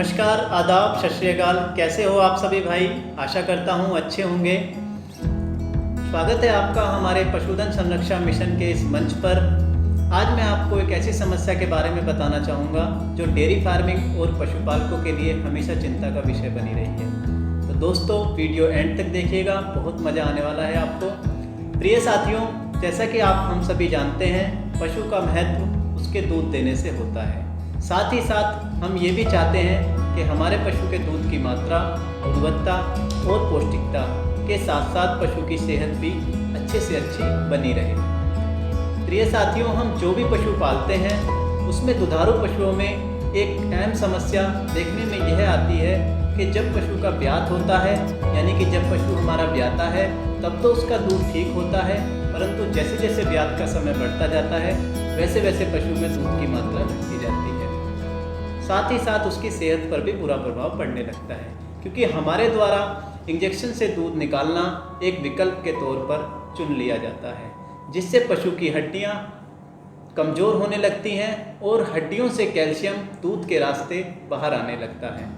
नमस्कार, आदाब, सत श्री अकाल। कैसे हो आप सभी भाई? आशा करता हूँ अच्छे होंगे। स्वागत है आपका हमारे पशुधन संरक्षण मिशन के इस मंच पर। आज मैं आपको एक ऐसी समस्या के बारे में बताना चाहूँगा जो डेयरी फार्मिंग और पशुपालकों के लिए हमेशा चिंता का विषय बनी रही है। तो दोस्तों, वीडियो एंड तक देखिएगा, बहुत मज़ा आने वाला है आपको। प्रिय साथियों, जैसा कि हम सभी जानते हैं, पशु का महत्व उसके दूध देने से होता है। साथ ही साथ हम ये भी चाहते हैं कि हमारे पशु के दूध की मात्रा, गुणवत्ता और पौष्टिकता के साथ साथ पशु की सेहत भी अच्छे से अच्छी बनी रहे। प्रिय साथियों, हम जो भी पशु पालते हैं उसमें दुधारू पशुओं में एक अहम समस्या देखने में यह आती है कि जब पशु का ब्यात होता है, यानी कि जब पशु हमारा ब्याता है, तब तो उसका दूध ठीक होता है, परंतु जैसे जैसे ब्यात का समय बढ़ता जाता है वैसे वैसे पशु में दूध की मात्रा घटती जाती है। साथ ही साथ उसकी सेहत पर भी बुरा प्रभाव पड़ने लगता है, क्योंकि हमारे द्वारा इंजेक्शन से दूध निकालना एक विकल्प के तौर पर चुन लिया जाता है, जिससे पशु की हड्डियां कमज़ोर होने लगती हैं और हड्डियों से कैल्शियम दूध के रास्ते बाहर आने लगता है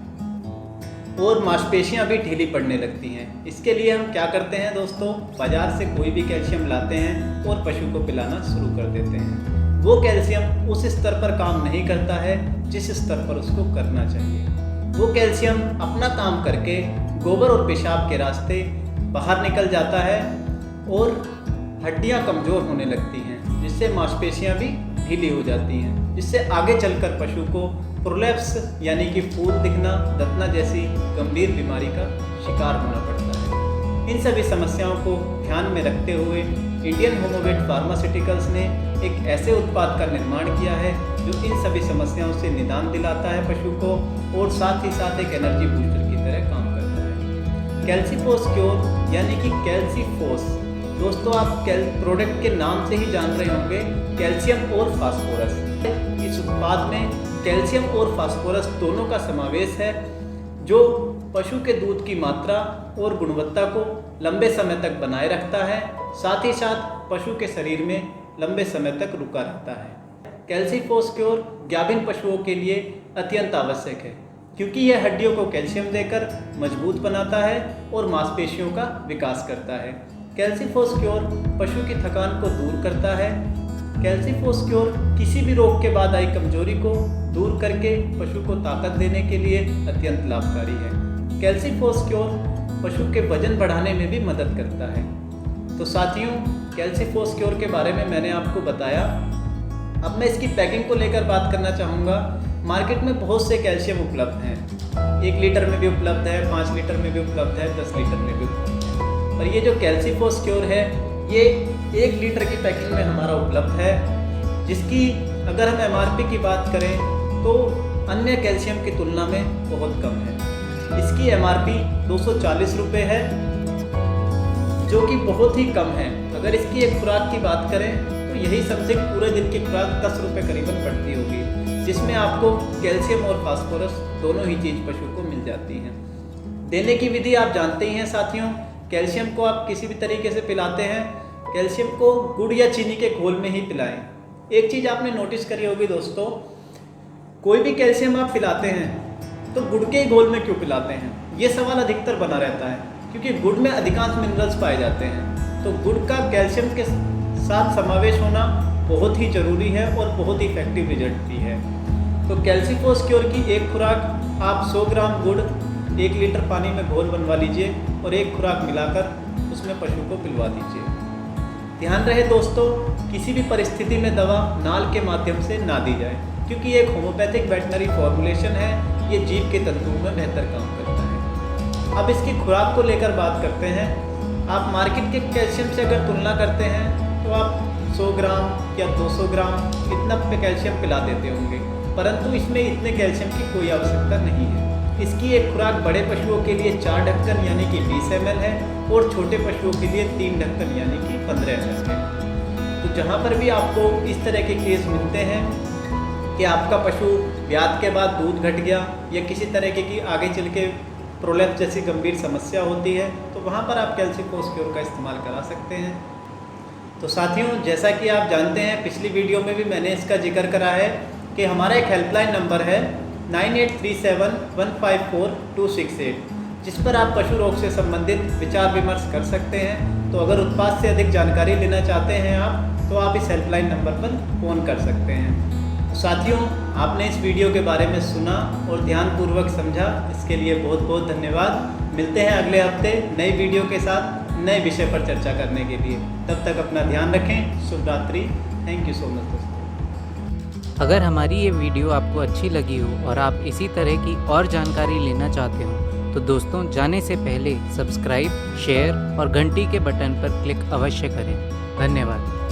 और मांसपेशियां भी ढीली पड़ने लगती हैं। इसके लिए हम क्या करते हैं दोस्तों, बाज़ार से कोई भी कैल्शियम लाते हैं और पशु को पिलाना शुरू कर देते हैं। वो कैल्शियम उस स्तर पर काम नहीं करता है जिस स्तर पर उसको करना चाहिए। वो कैल्शियम अपना काम करके गोबर और पेशाब के रास्ते बाहर निकल जाता है और हड्डियां कमज़ोर होने लगती हैं, जिससे मांसपेशियां भी ढीली हो जाती हैं, जिससे आगे चलकर पशु को प्रोलैप्स यानी कि फूल दिखना, दतना जैसी गंभीर बीमारी का शिकार होना पड़ता है। इन सभी समस्याओं को ध्यान में रखते हुए इंडियन होम्योवेट फार्मास्यूटिकल्स ने एक ऐसे उत्पाद का निर्माण किया है जो इन सभी समस्याओं से निदान दिलाता है पशु को और साथ ही साथ एक एनर्जी बूस्टर की तरह काम करता है। कैल्सीफोस क्योर यानी कि कैल्सीफोस, दोस्तों आप प्रोडक्ट के नाम से ही जान रहे होंगे, कैल्शियम और फास्फोरस। इस उत्पाद में कैल्शियम और फास्फोरस दोनों का समावेश है, जो पशु के दूध की मात्रा और गुणवत्ता को लंबे समय तक बनाए रखता है, साथ ही साथ पशु के शरीर में लंबे समय तक रुका रहता है। कैल्सीफोस क्योर गाभिन पशुओं के लिए अत्यंत आवश्यक है, क्योंकि यह हड्डियों को कैल्शियम देकर मजबूत बनाता है और मांसपेशियों का विकास करता है। कैल्सीफोस क्योर पशु की थकान को दूर करता है। कैल्सीफोस क्योर किसी भी रोग के बाद आई कमजोरी को दूर करके पशु को ताकत देने के लिए अत्यंत लाभकारी है। कैल्सीफोस क्योर पशु के वजन बढ़ाने में भी मदद करता है। तो साथियों, कैल्सीफोस क्योर के बारे में मैंने आपको बताया। अब मैं इसकी पैकिंग को लेकर बात करना चाहूँगा। मार्केट में बहुत से कैल्शियम उपलब्ध हैं, 1 लीटर में भी उपलब्ध है, 5 लीटर में भी उपलब्ध है, 10 लीटर में भी उपलब्ध है। पर ये जो कैल्सीफोस क्योर है, ये 1 लीटर की पैकिंग में हमारा उपलब्ध है, जिसकी अगर हम MRP की बात करें तो अन्य कैल्शियम की तुलना में बहुत कम है। इसकी MRP 240 रुपये है, जो कि बहुत ही कम है। अगर इसकी एक खुराक की बात करें तो यही समथिंग पूरे दिन की खुराक 10 रुपये करीबन पड़ती होगी, जिसमें आपको कैल्शियम और फास्फोरस दोनों ही चीज़ पशु को मिल जाती हैं। देने की विधि आप जानते ही हैं साथियों। कैल्शियम को आप किसी भी तरीके से पिलाते हैं, कैल्शियम को गुड़ या चीनी के घोल में ही पिलाएं। एक चीज़ आपने नोटिस करी होगी दोस्तों, कोई भी कैल्शियम आप पिलाते हैं तो गुड़ के घोल में क्यों पिलाते हैं, ये सवाल अधिकतर बना रहता है, क्योंकि गुड़ में अधिकांश मिनरल्स पाए जाते हैं। तो गुड़ का कैल्शियम के साथ समावेश होना बहुत ही ज़रूरी है और बहुत ही इफेक्टिव रिजल्ट भी है। तो कैल्सीफोस क्योर की एक खुराक आप 100 ग्राम गुड़ 1 लीटर पानी में घोल बनवा लीजिए और एक खुराक मिलाकर उसमें पशु को पिलवा दीजिए। ध्यान रहे दोस्तों, किसी भी परिस्थिति में दवा नाल के माध्यम से ना दी जाए, क्योंकि ये एक होम्योपैथिक वेटनरी फॉर्मुलेशन है, ये जीभ के तंतुओं में बेहतर काम करता है। अब इसकी खुराक को लेकर बात करते हैं। आप मार्केट के कैल्शियम से अगर तुलना करते हैं तो आप 100 ग्राम या 200 ग्राम इतना कैल्शियम पिला देते होंगे, परंतु इसमें इतने कैल्शियम की कोई आवश्यकता नहीं है। इसकी एक खुराक बड़े पशुओं के लिए 4 ढक्कन यानी कि 20 ml है और छोटे पशुओं के लिए 3 ढक्कन यानी कि 15 ml है। तो जहाँ पर भी आपको इस तरह के केस मिलते हैं कि आपका पशु ब्यात के बाद दूध घट गया या किसी तरह की आगे चल के प्रोलैप्स जैसी गंभीर समस्या होती है, तो वहाँ पर आप कैल्सीफोस क्योर का इस्तेमाल करा सकते हैं। तो साथियों, जैसा कि आप जानते हैं, पिछली वीडियो में भी मैंने इसका जिक्र करा है कि हमारा एक हेल्पलाइन नंबर है 9837154268, जिस पर आप पशु रोग से संबंधित विचार विमर्श कर सकते हैं। तो अगर उत्पाद से अधिक जानकारी लेना चाहते हैं आप, तो आप इस हेल्पलाइन नंबर पर फ़ोन कर सकते हैं। तो साथियों, आपने इस वीडियो के बारे में सुना और ध्यानपूर्वक समझा, इसके लिए बहुत बहुत धन्यवाद। मिलते हैं अगले हफ्ते नई वीडियो के साथ, नए विषय पर चर्चा करने के लिए। तब तक अपना ध्यान रखें। शुभ रात्रि। थैंक यू सो मच दोस्तों। अगर हमारी ये वीडियो आपको अच्छी लगी हो और आप इसी तरह की और जानकारी लेना चाहते हो तो दोस्तों, जाने से पहले सब्सक्राइब, शेयर और घंटी के बटन पर क्लिक अवश्य करें। धन्यवाद।